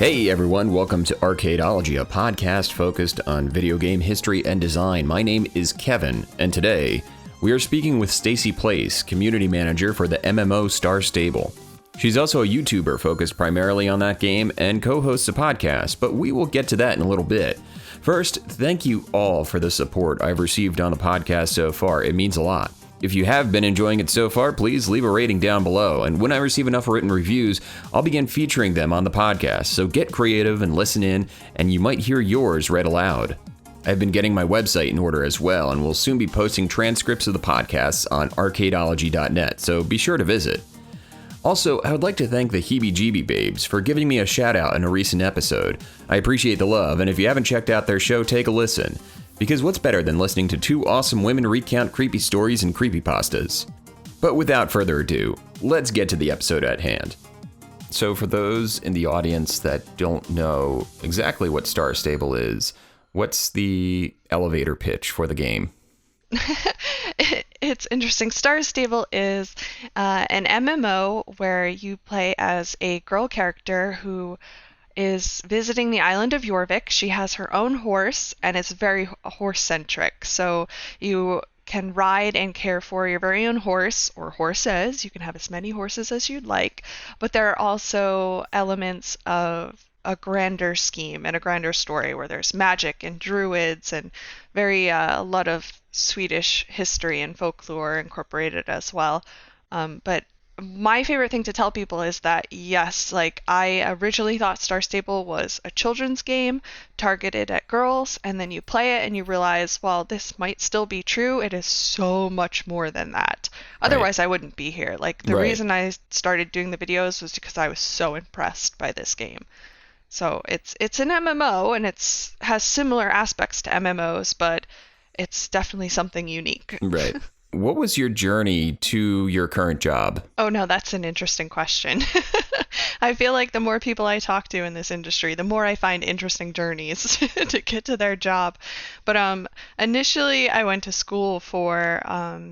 Hey everyone, welcome to Arcadology, a podcast focused on video game history and design. My name is Kevin, and today we are speaking with Stacy, community manager for the MMO StarStable. She's also a YouTuber focused primarily on that game and co-hosts a podcast, but we will get to that in a little bit. First, thank you all for the support I've received on the podcast so far. It means a lot. If you have been enjoying it so far, please leave a rating down below, and when I receive enough written reviews, I'll begin featuring them on the podcast, so get creative and listen in, and you might hear yours read aloud. I've been getting my website in order as well, and will soon be posting transcripts of the podcasts on arcadology.net, so be sure to visit. Also, I would like to thank the Heebie Jeebie Babes for giving me a shout out in a recent episode. I appreciate the love, and if you haven't checked out their show, take a listen. Because what's better than listening to two awesome women recount creepy stories and creepypastas? But without further ado, let's get to the episode at hand. So for those in the audience that don't know exactly what StarStable is, what's the elevator pitch for the game? It's interesting. StarStable is an MMO where you play as a girl character who is visiting the island of Jorvik. She has her own horse, and it's very horse-centric. So you can ride and care for your very own horse, or horses. You can have as many horses as you'd like. But there are also elements of a grander scheme and a grander story where there's magic and druids and a lot of Swedish history and folklore incorporated as well. But my favorite thing to tell people is that, yes, I originally thought StarStable was a children's game targeted at girls, and then you play it and you realize, well, this might still be true. It is so much more than that. Otherwise, I wouldn't be here. The reason I started doing the videos was because I was so impressed by this game. So it's an MMO, and has similar aspects to MMOs, but it's definitely something unique. Right. What was your journey to your current job? Oh, no, that's an interesting question. I feel like the more people I talk to in this industry, the more I find interesting journeys to get to their job. But initially, I went to school for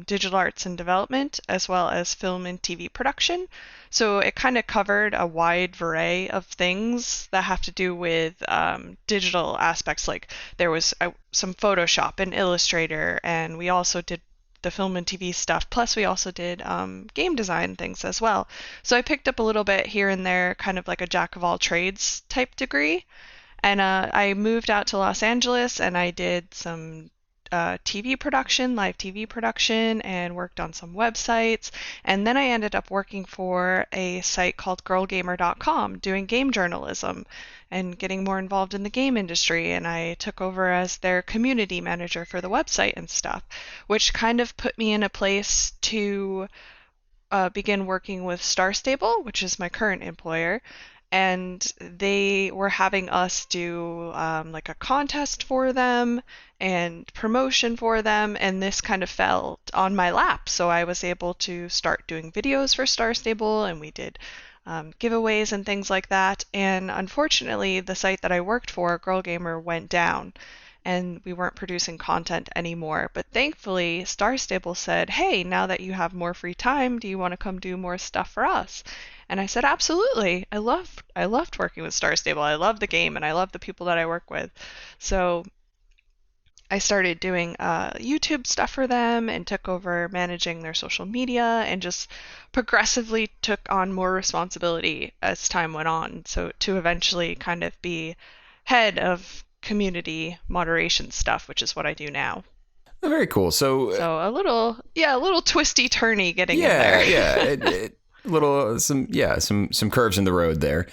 digital arts and development, as well as film and TV production. So it kind of covered a wide variety of things that have to do with digital aspects. Like there was some Photoshop and Illustrator, and we also did the film and TV stuff. Plus, we also did game design things as well. So I picked up a little bit here and there, kind of like a jack of all trades type degree. And I moved out to Los Angeles, and I did some live TV production, and worked on some websites. And then I ended up working for a site called girlgamer.com, doing game journalism and getting more involved in the game industry. And I took over as their community manager for the website and stuff, which kind of put me in a place to begin working with StarStable, which is my current employer. And they were having us do a contest for them and promotion for them, and this kind of fell on my lap. So I was able to start doing videos for StarStable, and we did giveaways and things like that. And unfortunately, the site that I worked for, Girl Gamer, went down, and we weren't producing content anymore. But thankfully, StarStable said, hey, now that you have more free time, do you want to come do more stuff for us? And I said, absolutely. I loved working with StarStable. I love the game, and I love the people that I work with. So I started doing YouTube stuff for them and took over managing their social media and just progressively took on more responsibility as time went on. So to eventually kind of be head of community moderation stuff, which is what I do now. Oh, very cool. So a little twisty turny getting in there. Some curves in the road there.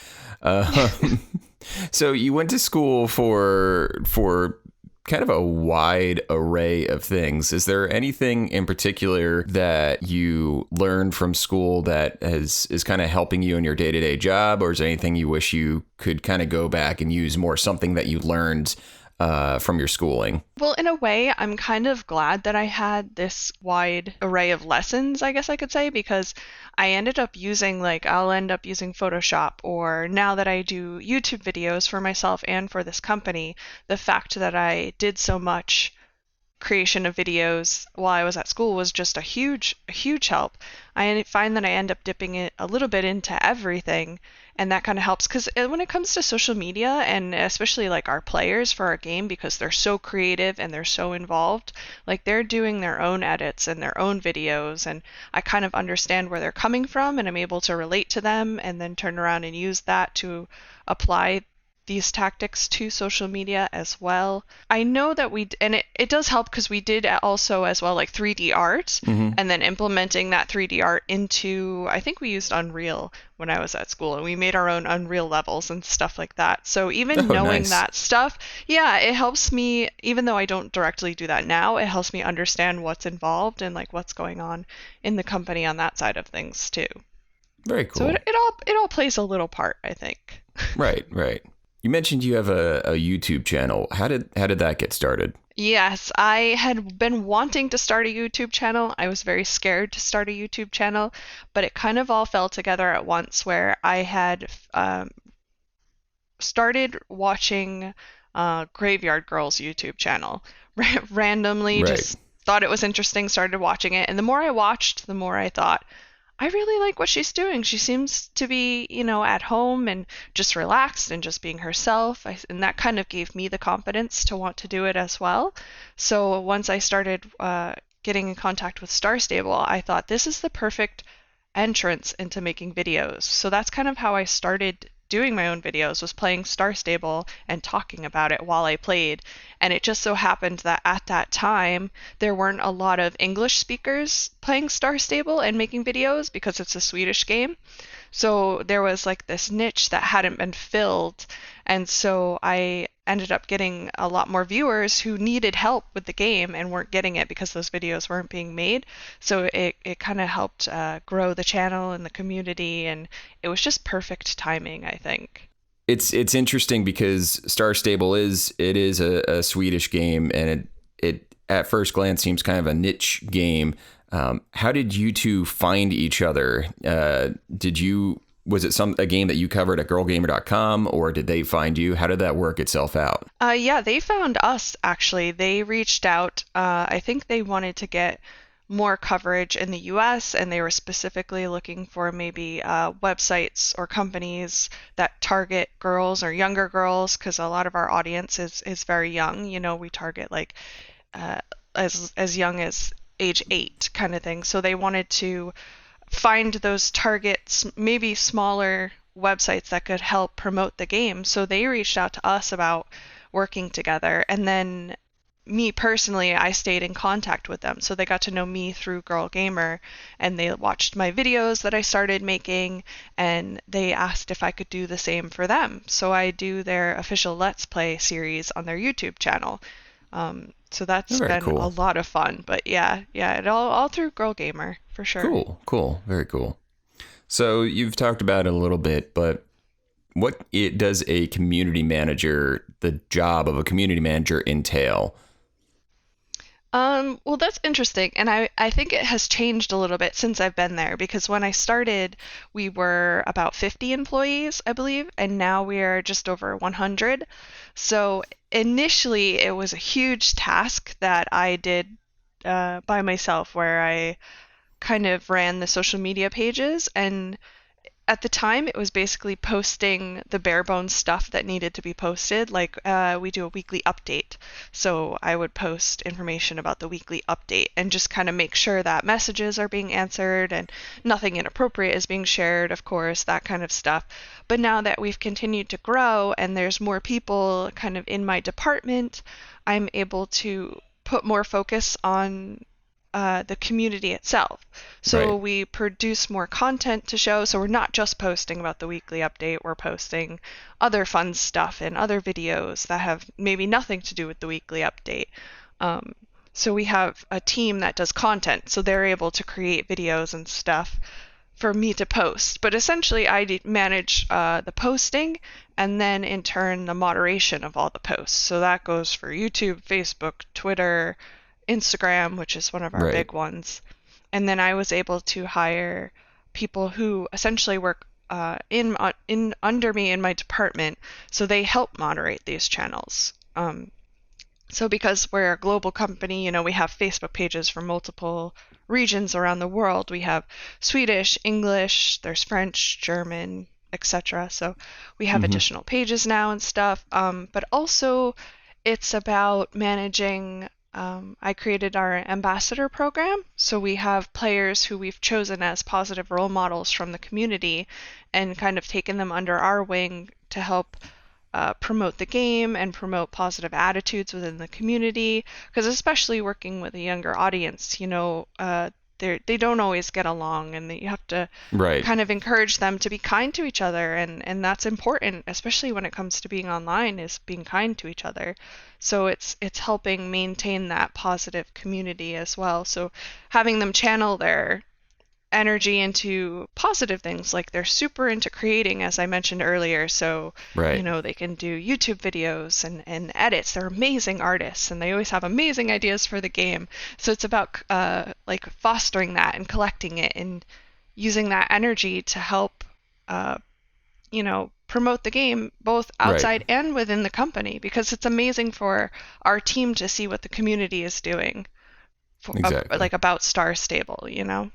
So you went to school for kind of a wide array of things. Is there anything in particular that you learned from school that is kind of helping you in your day-to-day job, or is there anything you wish you could kind of go back and use more, something that you learned from your schooling? Well, in a way, I'm kind of glad that I had this wide array of lessons, I guess I could say, because I ended up using, I'll end up using Photoshop, or now that I do YouTube videos for myself and for this company, the fact that I did so much creation of videos while I was at school was just a huge help. I find that I end up dipping it a little bit into everything, and that kind of helps because when it comes to social media, and especially like our players for our game, because they're so creative and they're so involved, like they're doing their own edits and their own videos, and I kind of understand where they're coming from, and I'm able to relate to them and then turn around and use that to apply these tactics to social media as well. I know that and it does help because we did also as well like 3D art, and then implementing that 3D art into, I think we used Unreal when I was at school, and we made our own Unreal levels and stuff like that. So even knowing nice. that stuff, yeah, it helps me, even though I don't directly do that now, it helps me understand what's involved and like what's going on in the company on that side of things too. Very cool. So it all plays a little part, I think. Right, right. You mentioned you have a YouTube channel. How did that get started? Yes, I had been wanting to start a YouTube channel. I was very scared to start a YouTube channel, but it kind of all fell together at once where I had started watching Graveyard Girls YouTube channel. Randomly, Right. just thought it was interesting, started watching it, and the more I watched, the more I thought, I really like what she's doing. She seems to be, at home and just relaxed and just being herself. And that kind of gave me the confidence to want to do it as well. So once I started getting in contact with StarStable, I thought this is the perfect entrance into making videos. So that's kind of how I started doing my own videos, was playing StarStable and talking about it while I played. And it just so happened that at that time there weren't a lot of English speakers playing StarStable and making videos because it's a Swedish game. So there was like this niche that hadn't been filled, and so I ended up getting a lot more viewers who needed help with the game and weren't getting it because those videos weren't being made. So it kind of helped grow the channel and the community, and it was just perfect timing, I think. It's interesting because StarStable is a Swedish game, and it at first glance seems kind of a niche game. How did you two find each other? Was it a game that you covered at girlgamer.com, or did they find you? How did that work itself out? Yeah, they found us actually. They reached out. I think they wanted to get more coverage in the US, and they were specifically looking for maybe websites or companies that target girls or younger girls, because a lot of our audience is very young. We target like as young as age 8 kind of thing. So they wanted to find those targets, maybe smaller websites that could help promote the game. So they reached out to us about working together. And then me personally, I stayed in contact with them. So they got to know me through Girl Gamer, and they watched my videos that I started making, and they asked if I could do the same for them. So I do their official Let's Play series on their YouTube channel. So that's been cool. a lot of fun. But yeah, it all through Girl Gamer for sure. Cool, very cool. So you've talked about it a little bit, but does a community manager, the job of a community manager, entail? Well, that's interesting, and I think it has changed a little bit since I've been there, because when I started, we were about 50 employees, I believe, and now we are just over 100. So initially, it was a huge task that I did by myself, where I kind of ran the social media pages, and at the time it was basically posting the bare bones stuff that needed to be posted. Like we do a weekly update, so I would post information about the weekly update and just kind of make sure that messages are being answered and nothing inappropriate is being shared, of course, that kind of stuff. But now that we've continued to grow and there's more people kind of in my department, I'm able to put more focus on the community itself. So Right. we produce more content to show. So we're not just posting about the weekly update, we're posting other fun stuff and other videos that have maybe nothing to do with the weekly update. So we have a team that does content, so they're able to create videos and stuff for me to post. But essentially, I manage the posting, and then in turn the moderation of all the posts. So that goes for YouTube, Facebook, Twitter, Instagram, which is one of our Right. big ones. And then I was able to hire people who essentially work in under me in my department, so they help moderate these channels. So because we're a global company, we have Facebook pages for multiple regions around the world. We have Swedish, English, there's French, German, etc. So we have Mm-hmm. additional pages now and stuff. But also it's about managing. I created our ambassador program. So we have players who we've chosen as positive role models from the community and kind of taken them under our wing to help promote the game and promote positive attitudes within the community. Because especially working with a younger audience, they don't always get along, and you have to Right. kind of encourage them to be kind to each other, and that's important, especially when it comes to being online, is being kind to each other. So it's helping maintain that positive community as well. So having them channel their energy into positive things, like they're super into creating, as I mentioned earlier. So Right. they can do YouTube videos and edits. They're amazing artists, and they always have amazing ideas for the game. So it's about like fostering that and collecting it and using that energy to help uh, promote the game both Right. outside and within the company, because it's amazing for our team to see what the community is doing Exactly. like about StarStable.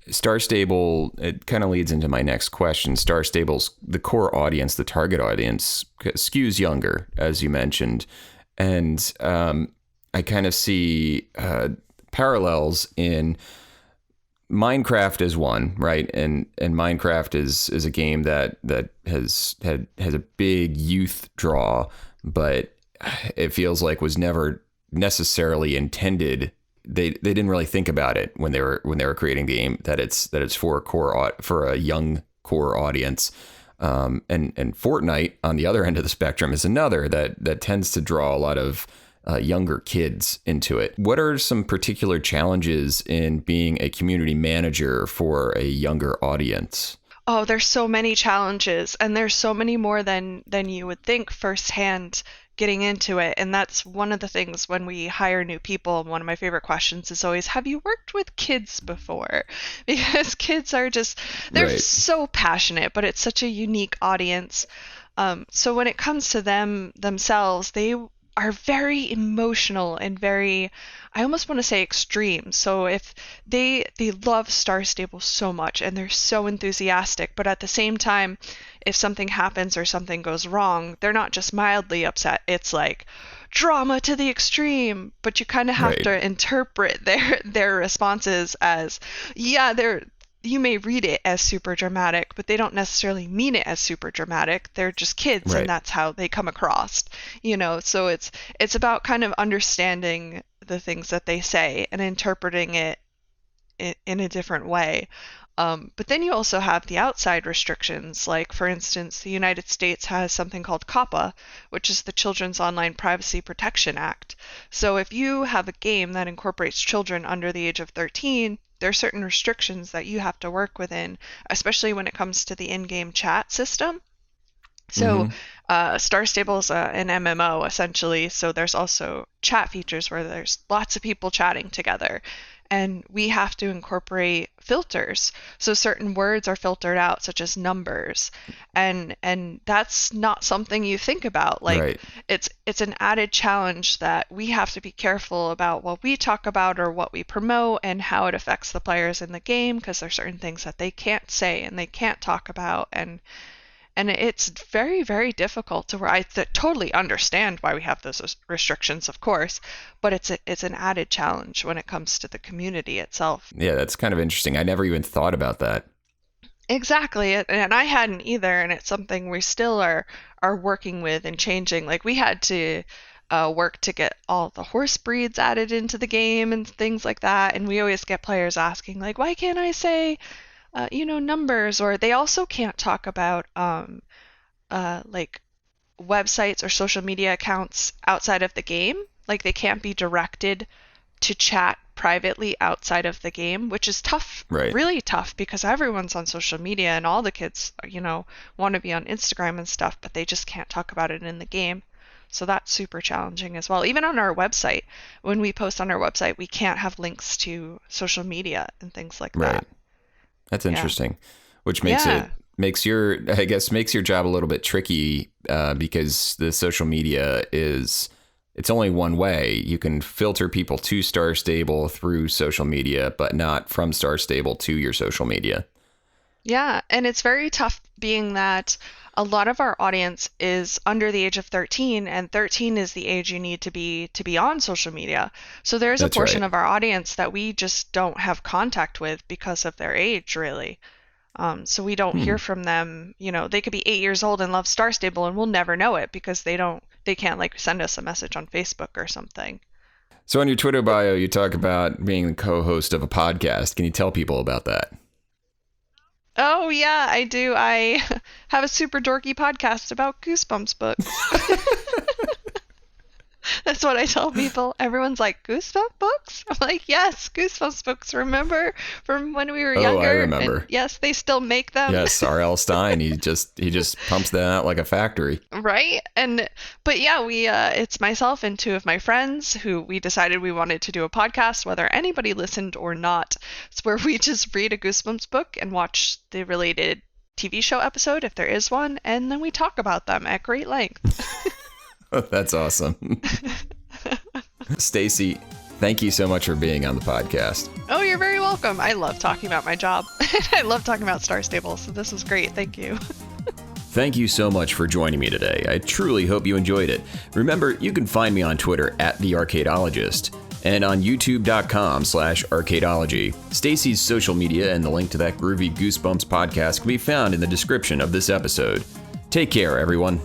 StarStable, it kind of leads into my next question. StarStable's the core audience, the target audience, skews younger, as you mentioned. And I kind of see parallels in Minecraft is one, right? And Minecraft is a game that has a big youth draw, but it feels like was never necessarily intended. They didn't really think about it when they were creating the game that it's for a young core audience. And Fortnite on the other end of the spectrum is another that tends to draw a lot of younger kids into it. What are some particular challenges in being a community manager for a younger audience? Oh, there's so many challenges, and there's so many more than you would think firsthand getting into it. And that's one of the things when we hire new people. One of my favorite questions is always, have you worked with kids before? Because kids are just, they're Right. so passionate, but it's such a unique audience. So when it comes to them themselves, they are very emotional and very, I almost want to say extreme. So if they love Star Stable so much and they're so enthusiastic, but at the same time, if something happens or something goes wrong, they're not just mildly upset. It's like drama to the extreme. But you kind of have Right. to interpret their responses as, yeah, you may read it as super dramatic, but they don't necessarily mean it as super dramatic. They're just kids, and Right. that's how they come across. So it's about kind of understanding the things that they say and interpreting it in a different way. But then you also have the outside restrictions. Like, for instance, the United States has something called COPPA, which is the Children's Online Privacy Protection Act. So if you have a game that incorporates children under the age of 13, there are certain restrictions that you have to work within, especially when it comes to the in-game chat system. So, Mm-hmm. Star Stable is an MMO essentially. So there's also chat features where there's lots of people chatting together, and we have to incorporate filters. So certain words are filtered out, such as numbers, and that's not something you think about. Like Right. it's an added challenge that we have to be careful about what we talk about or what we promote and how it affects the players in the game, because there's certain things that they can't say and they can't talk about, and it's very, very difficult to where totally understand why we have those restrictions, of course, but it's an added challenge when it comes to the community itself. Yeah, that's kind of interesting. I never even thought about that. Exactly, and I hadn't either, and it's something we still are working with and changing. Like we had to work to get all the horse breeds added into the game and things like that, and we always get players asking like, why can't I say numbers? Or they also can't talk about like websites or social media accounts outside of the game. Like they can't be directed to chat privately outside of the game, which is tough, Right. really tough, because everyone's on social media and all the kids, want to be on Instagram and stuff, but they just can't talk about it in the game. So that's super challenging as well. Even on our website, when we post on our website, we can't have links to social media and things like Right. that. That's Yeah. interesting, which Yeah. makes your job a little bit tricky because the social media is it's only one way. You can filter people to StarStable through social media, but not from StarStable to your social media. Yeah, and it's very tough being that a lot of our audience is under the age of 13, and 13 is the age you need to be on social media. So there's a That's portion right. of our audience that we just don't have contact with because of their age, really. So we don't hear from them. You know, they could be 8 years old and love StarStable, and we'll never know it because they can't like send us a message on Facebook or something. So on your Twitter bio, you talk about being the co-host of a podcast. Can you tell people about that? Oh yeah, I do. I have a super dorky podcast about Goosebumps books. That's what I tell people. Everyone's like, Goosebumps books? I'm like, yes, Goosebumps books. Remember from when we were younger? Oh, I remember. And yes, they still make them. Yes, R.L. Stein. He just pumps that out like a factory. Right? But yeah, we it's myself and two of my friends who we decided we wanted to do a podcast, whether anybody listened or not. It's where we just read a Goosebumps book and watch the related TV show episode if there is one, and then we talk about them at great length. That's awesome. Stacy, thank you so much for being on the podcast. Oh, you're very welcome. I love talking about my job. I love talking about StarStable, so this was great. Thank you. Thank you so much for joining me today. I truly hope you enjoyed it. Remember, you can find me on Twitter at the Arcadologist and on youtube.com/Arcadology. Stacy's social media and the link to that groovy Goosebumps podcast can be found in the description of this episode. Take care, everyone.